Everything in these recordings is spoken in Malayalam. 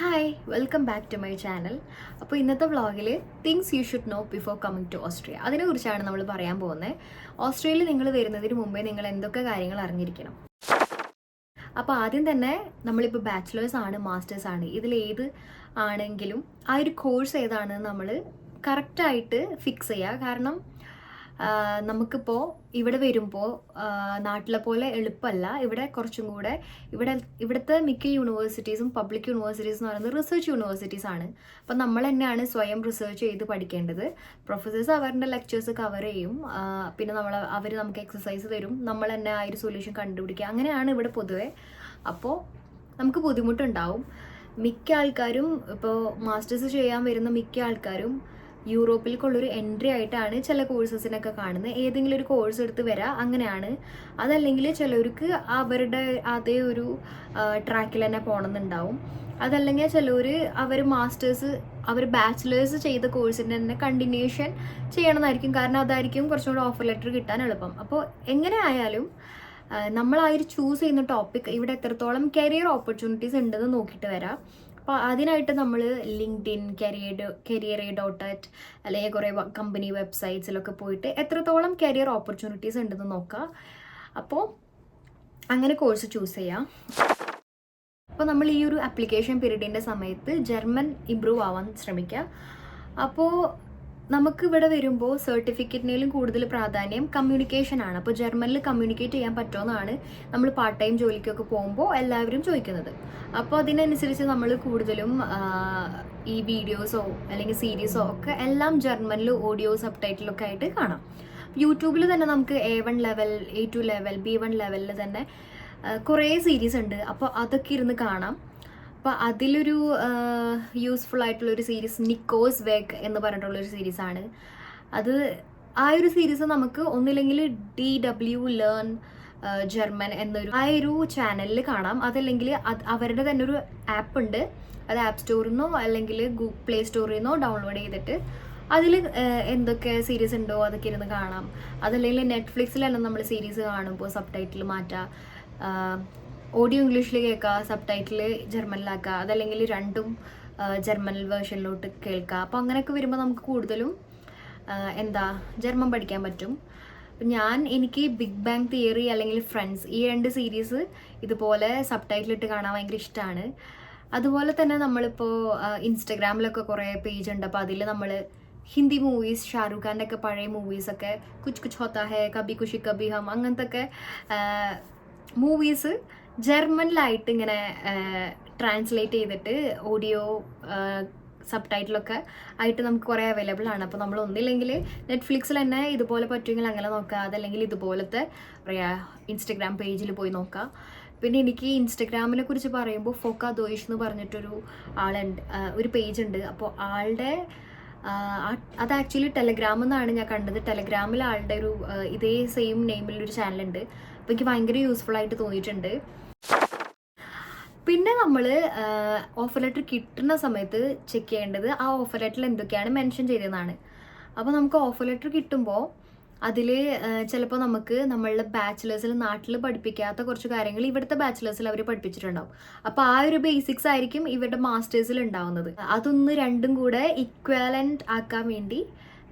Hi welcome back to my channel. അപ്പോൾ ഇന്നത്തെ വ്ളോഗിൽ things you should know before coming to Austria അതിനെക്കുറിച്ചാണ് നമ്മൾ പറയാൻ പോകുന്നത്. ഓസ്ട്രേലിയയിൽ നിങ്ങൾ വരുന്നതിന് മുമ്പേ നിങ്ങൾ എന്തൊക്കെ കാര്യങ്ങൾ അറിഞ്ഞിരിക്കണം. അപ്പോൾ ആദ്യം തന്നെ നമ്മളിപ്പോൾ ബാച്ചിലേഴ്സ് ആണ് മാസ്റ്റേഴ്സ് ആണ് ഇതിലേത് ആണെങ്കിലും ആ ഒരു കോഴ്സ് ഏതാണെന്ന് നമ്മൾ കറക്റ്റായിട്ട് ഫിക്സ് ചെയ്യുക. കാരണം നമുക്കിപ്പോൾ ഇവിടെ വരുമ്പോൾ നാട്ടിലെ പോലെ എളുപ്പമല്ല. ഇവിടെ കുറച്ചും കൂടെ ഇവിടുത്തെ മിക്ക യൂണിവേഴ്സിറ്റീസും പബ്ലിക് യൂണിവേഴ്സിറ്റീസ് എന്ന് പറയുന്നത് റിസർച്ച് യൂണിവേഴ്സിറ്റീസ് ആണ്. അപ്പം നമ്മൾ തന്നെയാണ് സ്വയം റിസർച്ച് ചെയ്ത് പഠിക്കേണ്ടത്. പ്രൊഫസേഴ്സ് അവരുടെ ലെക്ചേഴ്സ് കവർ ചെയ്യും, പിന്നെ അവർ നമുക്ക് എക്സസൈസ് തരും, നമ്മൾ തന്നെ ആ ഒരു സൊല്യൂഷൻ കണ്ടുപിടിക്കുക. അങ്ങനെയാണ് ഇവിടെ പൊതുവെ. അപ്പോൾ നമുക്ക് ബുദ്ധിമുട്ടുണ്ടാവും. മിക്ക ആൾക്കാരും ഇപ്പോൾ മാസ്റ്റേഴ്സ് ചെയ്യാൻ വരുന്ന മിക്ക ആൾക്കാരും യൂറോപ്പിലേക്കുള്ളൊരു എൻട്രി ആയിട്ടാണ് ചില കോഴ്സസിനൊക്കെ കാണുന്നത്. ഏതെങ്കിലും ഒരു കോഴ്സ് എടുത്ത് വരാം, അങ്ങനെയാണ്. അതല്ലെങ്കിൽ ചിലവർക്ക് അവരുടെ അതേ ഒരു ട്രാക്കിൽ തന്നെ പോകണമെന്നുണ്ടാവും. അതല്ലെങ്കിൽ ചിലവർ അവർ ബാച്ചിലേഴ്സ് ചെയ്ത കോഴ്സിൻ്റെ തന്നെ കണ്ടിന്യൂഷൻ ചെയ്യണമെന്നായിരിക്കും. കാരണം അതായിരിക്കും കുറച്ചും കൂടെ ഓഫർ ലെറ്റർ കിട്ടാൻ എളുപ്പം. അപ്പോൾ എങ്ങനെ ആയാലും നമ്മൾ ആ ഒരു ചൂസ് ചെയ്യുന്ന ടോപ്പിക് ഇവിടെ എത്രത്തോളം കരിയർ ഓപ്പർച്യൂണിറ്റീസ് ഉണ്ടെന്ന് നോക്കിയിട്ട് വരാം. അപ്പോൾ അതിനായിട്ട് നമ്മൾ ലിങ്ക്ഡിൻ, career.at അല്ലെങ്കിൽ കുറേ കമ്പനി വെബ്സൈറ്റ്സിലൊക്കെ പോയിട്ട് എത്രത്തോളം കരിയർ ഓപ്പർച്യൂണിറ്റീസ് ഉണ്ടെന്ന് നോക്കുക. അപ്പോൾ അങ്ങനെ കോഴ്സ് ചൂസ് ചെയ്യാം. അപ്പോൾ നമ്മൾ ഈ ഒരു ആപ്ലിക്കേഷൻ പീരീഡിൻ്റെ സമയത്ത് ജർമ്മൻ ഇമ്പ്രൂവ് ആവാൻ ശ്രമിക്കുക. അപ്പോൾ നമുക്ക് ഇവിടെ വരുമ്പോൾ സർട്ടിഫിക്കറ്റിനേലും കൂടുതൽ പ്രാധാന്യം കമ്മ്യൂണിക്കേഷനാണ്. അപ്പോൾ ജർമ്മനിൽ കമ്മ്യൂണിക്കേറ്റ് ചെയ്യാൻ പറ്റുമെന്നാണ് നമ്മൾ പാർട്ട് ടൈം ജോലിക്കൊക്കെ പോകുമ്പോൾ എല്ലാവരും ചോദിക്കുന്നത്. അപ്പോൾ അതിനനുസരിച്ച് നമ്മൾ കൂടുതലും ഈ വീഡിയോസോ അല്ലെങ്കിൽ സീരീസോ ഒക്കെ എല്ലാം ജർമ്മനിൽ ഓഡിയോ സബ് ടൈറ്റിലൊക്കെ ആയിട്ട് കാണാം. യൂട്യൂബിൽ തന്നെ നമുക്ക് A1 level, A2 level, B1 ലെവലിൽ തന്നെ കുറേ സീരീസ് ഉണ്ട്. അപ്പോൾ അതൊക്കെ ഇരുന്ന് കാണാം. അപ്പോൾ അതിലൊരു യൂസ്ഫുൾ ആയിട്ടുള്ളൊരു സീരീസ് നിക്കോസ് വെഗ് എന്ന് പറഞ്ഞിട്ടുള്ളൊരു സീരീസാണ്. ആ ഒരു സീരീസ് നമുക്ക് ഒന്നില്ലെങ്കിൽ DW ലേൺ ജർമ്മൻ എന്നൊരു ആ ഒരു ചാനലിൽ കാണാം. അതല്ലെങ്കിൽ അവരുടെ തന്നെ ഒരു ആപ്പ് ഉണ്ട്. അത് ആപ്പ് സ്റ്റോറിൽ നിന്നോ അല്ലെങ്കിൽ പ്ലേ സ്റ്റോറിൽ നിന്നോ ഡൗൺലോഡ് ചെയ്തിട്ട് അതിൽ എന്തൊക്കെ സീരീസ് ഉണ്ടോ അതൊക്കെ ഇരുന്ന് കാണാം. അതല്ലെങ്കിൽ നെറ്റ്ഫ്ലിക്സിൽ തന്നെ നമ്മൾ സീരീസ് കാണുമ്പോൾ സബ് ടൈറ്റിൽ മാറ്റാം, ഓഡിയോ ഇംഗ്ലീഷിൽ കേൾക്കുക, സബ് ടൈറ്റിൽ ജർമ്മനിലാക്കുക. അതല്ലെങ്കിൽ രണ്ടും ജർമ്മൻ വേർഷനിലോട്ട് കേൾക്കുക. അപ്പോൾ അങ്ങനെയൊക്കെ വരുമ്പോൾ നമുക്ക് കൂടുതലും ജർമ്മൻ പഠിക്കാൻ പറ്റും. എനിക്ക് ബിഗ് ബാങ് തിയറി അല്ലെങ്കിൽ ഫ്രണ്ട്സ് ഈ 2 സീരീസ് ഇതുപോലെ സബ് ടൈറ്റിലിട്ട് കാണാൻ ഭയങ്കര ഇഷ്ടമാണ്. അതുപോലെ തന്നെ നമ്മളിപ്പോൾ ഇൻസ്റ്റഗ്രാമിലൊക്കെ കുറേ പേജ് ഉണ്ട്. അപ്പോൾ അതിൽ നമ്മൾ ഹിന്ദി മൂവീസ്, ഷാരൂഖ് ഖാൻ്റെ ഒക്കെ പഴയ മൂവീസൊക്കെ, കുച്ച് കുച്ച് ഹോത്താ ഹേ, കബി ഖുഷി കബി ഹം, അങ്ങനത്തെ ഒക്കെ മൂവീസ് ജർമ്മനിലായിട്ട് ഇങ്ങനെ ട്രാൻസ്ലേറ്റ് ചെയ്തിട്ട് ഓഡിയോ സബ് ടൈറ്റിലൊക്കെ ആയിട്ട് നമുക്ക് കുറേ അവൈലബിൾ ആണ്. അപ്പോൾ നമ്മൾ ഒന്നില്ലെങ്കിൽ നെറ്റ്ഫ്ലിക്സിൽ തന്നെ ഇതുപോലെ പറ്റുമെങ്കിൽ അങ്ങനെ നോക്കുക. അതല്ലെങ്കിൽ ഇതുപോലത്തെ ഇൻസ്റ്റഗ്രാം പേജിൽ പോയി നോക്കുക. പിന്നെ എനിക്ക് ഇൻസ്റ്റഗ്രാമിനെ കുറിച്ച് പറയുമ്പോൾ ഫോക്ക ദോയിഷ് എന്ന് പറഞ്ഞിട്ടൊരു ആളുണ്ട്, ഒരു പേജ് ഉണ്ട്. അപ്പോൾ ആളുടെ അത് ആക്ച്വലി ടെലഗ്രാമിൽ നിന്നാണ് ഞാൻ കണ്ടത്. ടെലഗ്രാമിൽ ആളുടെ ഒരു ഇതേ സെയിം നെയിമിലൊരു ചാനലുണ്ട്. അപ്പോൾ എനിക്ക് ഭയങ്കര യൂസ്ഫുൾ ആയിട്ട് തോന്നിയിട്ടുണ്ട്. പിന്നെ നമ്മൾ ഓഫർ ലെറ്റർ കിട്ടുന്ന സമയത്ത് ചെക്ക് ചെയ്യേണ്ടത് ആ ഓഫർ ലെറ്ററിൽ എന്തൊക്കെയാണ് മെൻഷൻ ചെയ്തതെന്നാണ്. അപ്പോൾ നമുക്ക് ഓഫർ ലെറ്റർ കിട്ടുമ്പോൾ അതിൽ ചിലപ്പോൾ നമുക്ക് നമ്മളുടെ ബാച്ചിലേഴ്സിൽ നാട്ടിൽ പഠിപ്പിക്കാത്ത കുറച്ച് കാര്യങ്ങൾ ഇവിടുത്തെ ബാച്ചിലേഴ്സിൽ അവർ പഠിപ്പിച്ചിട്ടുണ്ടാവും. അപ്പോൾ ആ ഒരു ബേസിക്സ് ആയിരിക്കും ഇവരുടെ മാസ്റ്റേഴ്സിൽ ഉണ്ടാവുന്നത്. അതൊന്ന് രണ്ടും കൂടെ ഇക്വാലൻ്റ് ആക്കാൻ വേണ്ടി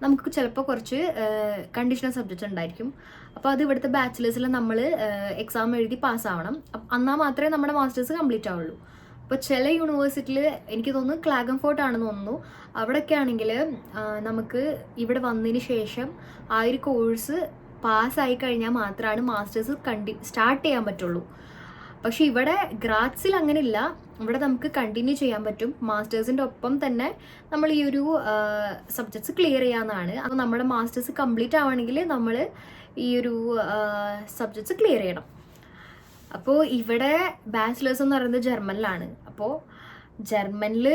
നമുക്ക് ചിലപ്പോൾ കുറച്ച് കണ്ടീഷണൽ സബ്ജക്റ്റ് ഉണ്ടായിരിക്കും. അപ്പോൾ അത് ഇവിടുത്തെ ബാച്ചിലേഴ്സിൽ നമ്മൾ എക്സാം എഴുതി പാസ്സാവണം. എന്നാൽ മാത്രമേ നമ്മുടെ മാസ്റ്റേഴ്സ് കംപ്ലീറ്റ് ആവുള്ളൂ. അപ്പോൾ ചില യൂണിവേഴ്സിറ്റിയിൽ എനിക്ക് തോന്നുന്നു ക്ലാഗൻഫോർട്ട് ആണെന്ന് തോന്നുന്നു, അവിടെയൊക്കെ ആണെങ്കിൽ നമുക്ക് ഇവിടെ വന്നതിന് ശേഷം ആ ഒരു കോഴ്സ് പാസ്സായി കഴിഞ്ഞാൽ മാത്രമാണ് മാസ്റ്റേഴ്സ് സ്റ്റാർട്ട് ചെയ്യാൻ പറ്റുള്ളൂ. പക്ഷെ ഇവിടെ ഗ്രാറ്റ്സിൽ അങ്ങനെ ഇല്ല. ഇവിടെ നമുക്ക് കണ്ടിന്യൂ ചെയ്യാൻ പറ്റും. മാസ്റ്റേഴ്സിൻ്റെ ഒപ്പം തന്നെ നമ്മൾ ഈ ഒരു സബ്ജക്ട്സ് ക്ലിയർ ചെയ്യാവുന്നതാണ്. അപ്പോൾ നമ്മുടെ മാസ്റ്റേഴ്സ് കംപ്ലീറ്റ് ആവുകയാണെങ്കിൽ നമ്മൾ ഈ ഒരു സബ്ജക്ട്സ് ക്ലിയർ ചെയ്യണം. അപ്പോൾ ഇവിടെ ബാച്ചിലേഴ്സ് എന്ന് പറയുന്നത് ജർമ്മനിലാണ്. അപ്പോൾ ജർമ്മനിൽ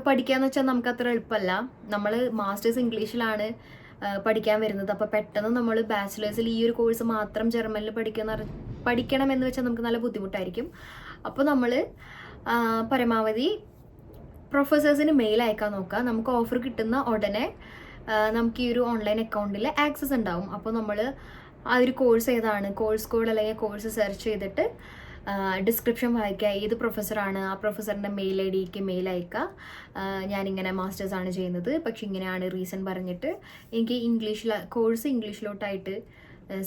പഠിക്കാന്ന് വെച്ചാൽ നമുക്ക് അത്ര എളുപ്പമല്ല. നമ്മൾ മാസ്റ്റേഴ്സ് ഇംഗ്ലീഷിലാണ് പഠിക്കാൻ വരുന്നത്. അപ്പോൾ പെട്ടെന്ന് നമ്മൾ ബാച്ചിലേഴ്സിൽ ഈ ഒരു കോഴ്സ് മാത്രം ജർമ്മനിൽ പഠിക്കണമെന്ന് വെച്ചാൽ നമുക്ക് നല്ല ബുദ്ധിമുട്ടായിരിക്കും. അപ്പോൾ നമ്മൾ പരമാവധി പ്രൊഫസേഴ്സിന് മെയിൽ അയക്കാൻ നോക്കുക. നമുക്ക് ഓഫർ കിട്ടുന്ന ഉടനെ നമുക്ക് ഈ ഒരു ഓൺലൈൻ അക്കൗണ്ടിൽ ആക്സസ് ഉണ്ടാവും. അപ്പോൾ നമ്മൾ ആ ഒരു കോഴ്സ് ഏതാണ്, കോഴ്സ് കോഡ് അല്ലെങ്കിൽ കോഴ്സ് സെർച്ച് ചെയ്തിട്ട് ഡിസ്ക്രിപ്ഷൻ വായിക്കുക, ഏത് പ്രൊഫസറാണ്, ആ പ്രൊഫസറിൻ്റെ മെയിൽ ഐ ഡിക്ക് മെയിൽ അയക്കുക, ഞാനിങ്ങനെ മാസ്റ്റേഴ്സാണ് ചെയ്യുന്നത്, പക്ഷെ ഇങ്ങനെയാണ് റീസൺ പറഞ്ഞിട്ട് എനിക്ക് കോഴ്സ് ഇംഗ്ലീഷിലോട്ടായിട്ട്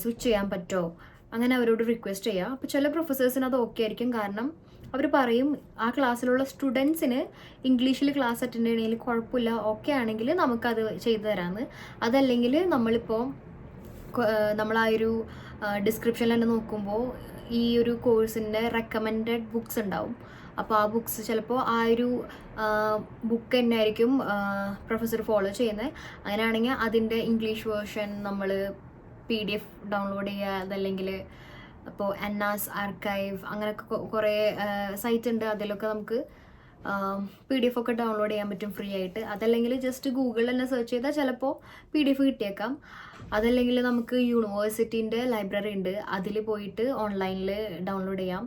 സ്വിച്ച് ചെയ്യാൻ പറ്റുമോ, അങ്ങനെ അവരോട് റിക്വസ്റ്റ് ചെയ്യുക. അപ്പോൾ ചില പ്രൊഫസേഴ്സിന് അത് ഓക്കെ ആയിരിക്കും. കാരണം അവർ പറയും ആ ക്ലാസ്സിലുള്ള സ്റ്റുഡൻസിന് ഇംഗ്ലീഷിൽ ക്ലാസ് അറ്റൻഡ് ചെയ്യണമെങ്കിൽ കുഴപ്പമില്ല, ഓക്കെ ആണെങ്കിൽ നമുക്കത് ചെയ്തു തരാമെന്ന്. അതല്ലെങ്കിൽ നമ്മളിപ്പോൾ നമ്മൾ ആ ഒരു ഡിസ്ക്രിപ്ഷനിൽ തന്നെ നോക്കുമ്പോൾ ഈ ഒരു കോഴ്സിൻ്റെ റെക്കമെൻഡഡ് ബുക്സ് ഉണ്ടാവും. അപ്പോൾ ആ ബുക്സ് ചിലപ്പോൾ ആ ഒരു ബുക്ക് തന്നെ ആയിരിക്കും പ്രൊഫസർ ഫോളോ ചെയ്യുന്നത്. അങ്ങനെയാണെങ്കിൽ അതിൻ്റെ ഇംഗ്ലീഷ് വേർഷൻ നമ്മൾ PDF ഡൗൺലോഡ് ചെയ്യുക, അതല്ലെങ്കിൽ അപ്പോൾ അന്നാസ് ആർക്കൈവ് അങ്ങനെയൊക്കെ കുറേ സൈറ്റ് ഉണ്ട്. അതിലൊക്കെ നമുക്ക് PDF ഒക്കെ ഡൗൺലോഡ് ചെയ്യാൻ പറ്റും ഫ്രീ ആയിട്ട്. അതല്ലെങ്കിൽ ജസ്റ്റ് ഗൂഗിളിൽ തന്നെ സെർച്ച് ചെയ്താൽ ചിലപ്പോൾ PDF കിട്ടിയേക്കാം. അതല്ലെങ്കിൽ നമുക്ക് യൂണിവേഴ്സിറ്റീൻ്റെ ലൈബ്രറി ഉണ്ട്, അതിൽ പോയിട്ട് ഓൺലൈനിൽ ഡൗൺലോഡ് ചെയ്യാം.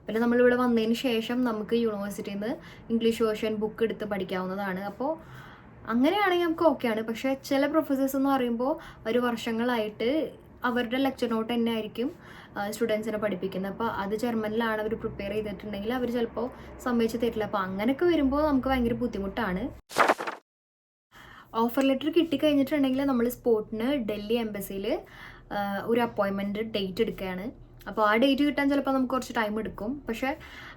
പിന്നെ നമ്മളിവിടെ വന്നതിന് ശേഷം നമുക്ക് യൂണിവേഴ്സിറ്റിയിൽ നിന്ന് ഇംഗ്ലീഷ് വേർഷൻ ബുക്ക് എടുത്ത് പഠിക്കാവുന്നതാണ്. അപ്പോൾ അങ്ങനെയാണെങ്കിൽ നമുക്ക് ഓക്കെയാണ്. പക്ഷേ ചില പ്രൊഫസേഴ്സ് എന്ന് പറയുമ്പോൾ ഒരു വർഷങ്ങളായിട്ട് അവരുടെ ലെക്ചർ നോട്ട് തന്നെ ആയിരിക്കും സ്റ്റുഡൻസിനെ പഠിപ്പിക്കുന്നത്. അപ്പോൾ അത് ജർമ്മനിലാണ് അവർ പ്രിപ്പയർ ചെയ്തിട്ടുണ്ടെങ്കിൽ അവർ ചിലപ്പോൾ സമ്മതിച്ച് തരില്ല. അപ്പോൾ അങ്ങനെയൊക്കെ വരുമ്പോൾ നമുക്ക് ഭയങ്കര ബുദ്ധിമുട്ടാണ്. ഓഫർ ലെറ്റർ കിട്ടിക്കഴിഞ്ഞിട്ടുണ്ടെങ്കിൽ നമ്മൾ സ്പോട്ടിന് ഡൽഹി എംബസിയിൽ ഒരു അപ്പോയിൻമെൻറ്റ് ഡേറ്റ് എടുക്കുകയാണ്. അപ്പോൾ ആ ഡേറ്റ് കിട്ടാൻ ചിലപ്പോൾ നമുക്ക് കുറച്ച് ടൈം എടുക്കും. പക്ഷേ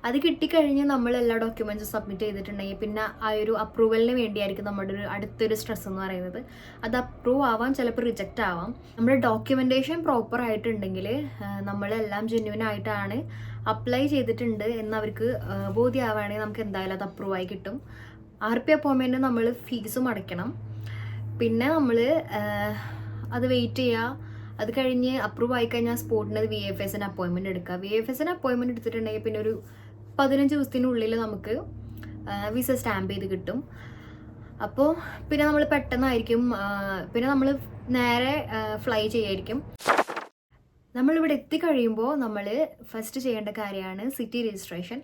അത് കിട്ടിക്കഴിഞ്ഞ് നമ്മൾ എല്ലാ ഡോക്യുമെൻറ്റ്സും സബ്മിറ്റ് ചെയ്തിട്ടുണ്ടെങ്കിൽ പിന്നെ ആ ഒരു അപ്രൂവലിന് വേണ്ടിയായിരിക്കും നമ്മുടെ ഒരു അടുത്തൊരു സ്ട്രെസ് എന്ന് പറയുന്നത്. അത് അപ്രൂവ് ആവാം, ചിലപ്പോൾ റിജക്റ്റ് ആവാം. നമ്മുടെ ഡോക്യുമെൻറ്റേഷൻ പ്രോപ്പർ ആയിട്ടുണ്ടെങ്കിൽ നമ്മളെല്ലാം ജെന്യുവൻ ആയിട്ടാണ് അപ്ലൈ ചെയ്തിട്ടുണ്ട് എന്നവർക്ക് ബോധ്യമാവുകയാണെങ്കിൽ നമുക്ക് എന്തായാലും അത് അപ്രൂവ് ആയി കിട്ടും. RP അപ്പോയിൻമെൻറ്റ് നമ്മൾ ഫീസും അടയ്ക്കണം. പിന്നെ നമ്മൾ അത് വെയിറ്റ് ചെയ്യുക. അത് കഴിഞ്ഞ് അപ്രൂവ് ആയിക്കഴിഞ്ഞാൽ സ്പോട്ടിന് VFSന് അപ്പോയിൻമെൻറ്റ് എടുക്കുക. VFSന് അപ്പോയിൻമെൻറ്റ് എടുത്തിട്ടുണ്ടെങ്കിൽ പിന്നെ ഒരു 15 ദിവസത്തിനുള്ളിൽ നമുക്ക് വിസ സ്റ്റാമ്പ് ചെയ്ത് കിട്ടും. അപ്പോൾ പിന്നെ നമ്മൾ പെട്ടെന്നായിരിക്കും പിന്നെ നമ്മൾ നേരെ ഫ്ലൈ ചെയ്യായിരിക്കും. നമ്മളിവിടെ എത്തിക്കഴിയുമ്പോൾ നമ്മൾ ഫസ്റ്റ് ചെയ്യേണ്ട കാര്യമാണ് സിറ്റി രജിസ്ട്രേഷൻ.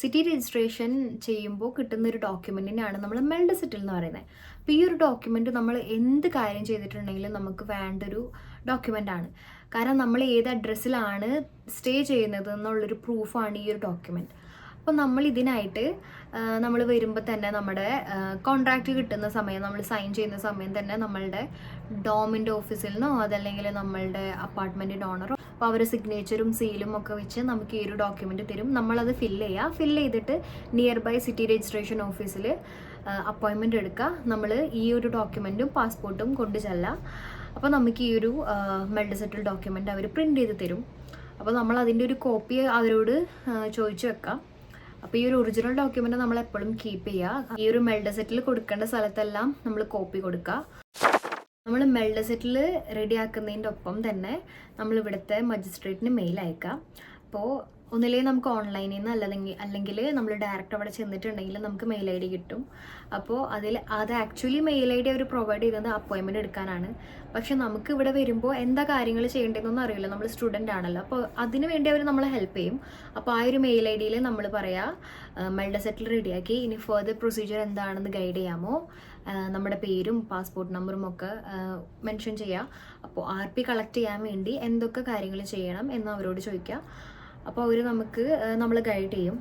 സിറ്റി രജിസ്ട്രേഷൻ ചെയ്യുമ്പോൾ കിട്ടുന്നൊരു ഡോക്യുമെൻറ്റിനാണ് നമ്മൾ മെൽഡ് സെറ്റിൽ എന്ന് പറയുന്നത്. അപ്പോൾ ഈ ഒരു ഡോക്യുമെൻറ്റ് നമ്മൾ എന്ത് കാര്യം ചെയ്തിട്ടുണ്ടെങ്കിലും നമുക്ക് വേണ്ടൊരു ഡോക്യുമെൻ്റാണ്. കാരണം നമ്മൾ ഏത് അഡ്രസ്സിലാണ് സ്റ്റേ ചെയ്യുന്നത് എന്നുള്ളൊരു പ്രൂഫാണ് ഈ ഒരു ഡോക്യുമെൻറ്റ്. അപ്പോൾ നമ്മൾ ഇതിനായിട്ട് നമ്മൾ വരുമ്പോൾ തന്നെ നമ്മുടെ കോൺട്രാക്റ്റ് കിട്ടുന്ന സമയം, നമ്മൾ സൈൻ ചെയ്യുന്ന സമയം തന്നെ നമ്മളുടെ ഡോമിൻ്റെ ഓഫീസിൽ നിന്നോ അതല്ലെങ്കിൽ നമ്മളുടെ അപ്പാർട്ട്മെൻറ്റിൻ്റെ ഓണറോ അപ്പോൾ അവർ സിഗ്നേച്ചറും സീലും ഒക്കെ വെച്ച് നമുക്ക് ഈ ഒരു ഡോക്യുമെൻ്റ് തരും. നമ്മളത് ഫില്ല് ചെയ്തിട്ട് നിയർ ബൈ സിറ്റി രജിസ്ട്രേഷൻ ഓഫീസിൽ അപ്പോയിൻമെൻറ്റ് എടുക്കുക. നമ്മൾ ഈ ഒരു ഡോക്യുമെൻറ്റും പാസ്പോർട്ടും കൊണ്ട് ചെല്ലാം. അപ്പോൾ നമുക്ക് ഈ ഒരു മെൽഡ് സെറ്റിൽ ഡോക്യുമെൻ്റ് അവർ പ്രിൻ്റ് ചെയ്ത് തരും. അപ്പോൾ നമ്മൾ അതിൻ്റെ ഒരു കോപ്പി അവരോട് ചോദിച്ചു വെക്കാം. അപ്പോൾ ഈ ഒരു ഒറിജിനൽ ഡോക്യുമെൻ്റ് നമ്മൾ എപ്പോഴും കീപ്പ് ചെയ്യുക. ഈ ഒരു മെൽഡ് സെറ്റിൽ കൊടുക്കേണ്ട സ്ഥലത്തെല്ലാം നമ്മൾ കോപ്പി കൊടുക്കുക. നമ്മൾ മെൽഡ് സെറ്റിൽ റെഡിയാക്കുന്നതിൻ്റെ ഒപ്പം തന്നെ നമ്മൾ ഇവിടുത്തെ മജിസ്ട്രേറ്റിന് മെയിൽ അയക്കാം. അപ്പോൾ ഒന്നില്ലെങ്കിൽ നമുക്ക് ഓൺലൈനിൽ നിന്ന് അല്ലെങ്കിൽ നമ്മൾ ഡയറക്റ്റ് അവിടെ ചെന്നിട്ടുണ്ടെങ്കിൽ നമുക്ക് മെയിൽ ID കിട്ടും. അപ്പോൾ അത് ആക്ച്വലി മെയിൽ ID അവർ പ്രൊവൈഡ് ചെയ്യുന്നത് അപ്പോയിൻമെൻറ്റ് എടുക്കാനാണ്. പക്ഷെ നമുക്ക് ഇവിടെ വരുമ്പോൾ എന്താ കാര്യങ്ങൾ ചെയ്യേണ്ടതെന്നൊന്നും അറിയില്ല, നമ്മൾ സ്റ്റുഡൻ്റ് ആണല്ലോ. അപ്പോൾ അതിന് വേണ്ടി അവർ നമ്മളെ ഹെൽപ്പ് ചെയ്യും. അപ്പോൾ ആ ഒരു മെയിൽ IDയിൽ നമ്മൾ പറയുക മെൽഡ് സെറ്റിൽ റെഡിയാക്കി, ഇനി ഫർദർ പ്രൊസീജിയർ എന്താണെന്ന് ഗൈഡ് ചെയ്യാമോ, നമ്മുടെ പേരും പാസ്പോർട്ട് നമ്പറും ഒക്കെ മെൻഷൻ ചെയ്യുക. അപ്പോൾ RP കളക്ട് ചെയ്യാൻ വേണ്ടി എന്തൊക്കെ കാര്യങ്ങൾ ചെയ്യണം എന്ന് അവരോട് ചോദിക്കുക. അപ്പോൾ അവർ നമ്മൾ ഗൈഡ് ചെയ്യും.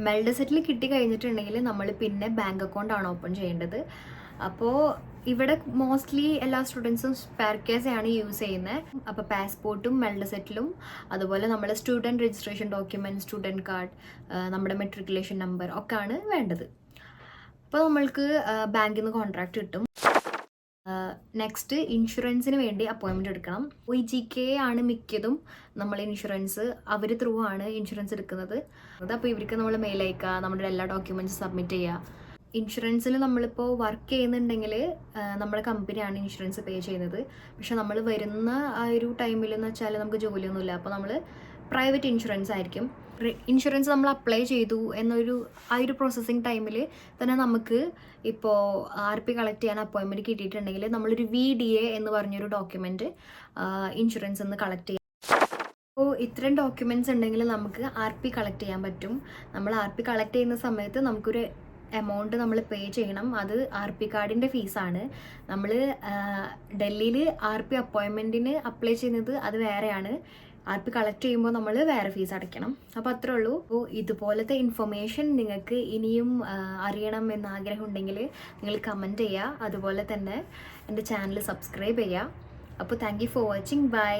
മെൽഡ് സെറ്റിൽ കിട്ടി കഴിഞ്ഞിട്ടുണ്ടെങ്കിൽ നമ്മൾ പിന്നെ ബാങ്ക് അക്കൗണ്ടാണ് ഓപ്പൺ ചെയ്യേണ്ടത്. അപ്പോൾ ഇവിടെ മോസ്റ്റ്ലി എല്ലാ സ്റ്റുഡൻസും സ്പെയർ കേസാണ് യൂസ് ചെയ്യുന്നത്. അപ്പോൾ പാസ്പോർട്ടും മെൽഡ് സെറ്റിലും അതുപോലെ നമ്മുടെ student registration document, student card, നമ്മുടെ മെട്രിക്കുലേഷൻ നമ്പർ ഒക്കെ ആണ് വേണ്ടത്. അപ്പോൾ നമ്മൾക്ക് ബാങ്കിൽ നിന്ന് കോൺട്രാക്റ്റ് കിട്ടും. നെക്സ്റ്റ് ഇൻഷുറൻസിന് വേണ്ടി അപ്പോയിൻമെൻറ്റ് എടുക്കണം. OEGK ആണ് മിക്കതും നമ്മൾ ഇൻഷുറൻസ് അവർ ത്രൂ ആണ് ഇൻഷുറൻസ് എടുക്കുന്നത്. അപ്പോൾ ഇവർക്ക് നമ്മൾ മെയിൽ അയക്കുക, നമ്മുടെ എല്ലാ ഡോക്യുമെൻറ്റ്സ് സബ്മിറ്റ് ചെയ്യുക. ഇൻഷുറൻസിൽ നമ്മളിപ്പോൾ വർക്ക് ചെയ്യുന്നുണ്ടെങ്കിൽ നമ്മുടെ കമ്പനിയാണ് ഇൻഷുറൻസ് പേ ചെയ്യുന്നത്. പക്ഷെ നമ്മൾ വരുന്ന ആ ഒരു ടൈമിൽ എന്ന് വെച്ചാൽ നമുക്ക് ജോലിയൊന്നുമില്ല. അപ്പോൾ നമ്മൾ പ്രൈവറ്റ് ഇൻഷുറൻസ് ആയിരിക്കും. ഇൻഷുറൻസ് നമ്മൾ അപ്ലൈ ചെയ്തു ആ ഒരു പ്രോസസ്സിങ് ടൈമിൽ തന്നെ നമുക്ക് ഇപ്പോൾ RP കളക്ട് ചെയ്യാൻ അപ്പോയിൻമെൻറ്റ് കിട്ടിയിട്ടുണ്ടെങ്കിൽ നമ്മളൊരു VDA എന്ന് പറഞ്ഞൊരു ഡോക്യുമെൻറ്റ് ഇൻഷുറൻസ് നിന്ന് കളക്ട് ചെയ്യാം. അപ്പോൾ ഇത്രയും ഡോക്യുമെൻറ്റ്സ് ഉണ്ടെങ്കിൽ നമുക്ക് RP കളക്ട് ചെയ്യാൻ പറ്റും. നമ്മൾ RP കളക്ട് ചെയ്യുന്ന സമയത്ത് നമുക്കൊരു എമൗണ്ട് നമ്മൾ പേ ചെയ്യണം. അത് RP കാർഡിൻ്റെ ഫീസാണ്. നമ്മൾ ഡൽഹിയിൽ RP അപ്പോയിൻമെൻറ്റിന് അപ്ലൈ ചെയ്യുന്നത് അത് വേറെയാണ്. RP കളക്ട് ചെയ്യുമ്പോൾ നമ്മൾ വേറെ ഫീസ് അടയ്ക്കണം. അപ്പോൾ അത്രേ ഉള്ളൂ. അപ്പോൾ ഇതുപോലത്തെ ഇൻഫർമേഷൻ നിങ്ങൾക്ക് ഇനിയും അറിയണം എന്ന് ആഗ്രഹം ഉണ്ടെങ്കിൽ നിങ്ങൾ കമൻറ്റ് ചെയ്യുക. അതുപോലെ തന്നെ എൻ്റെ ചാനൽ സബ്സ്ക്രൈബ് ചെയ്യുക. അപ്പോൾ thank you for watching. By.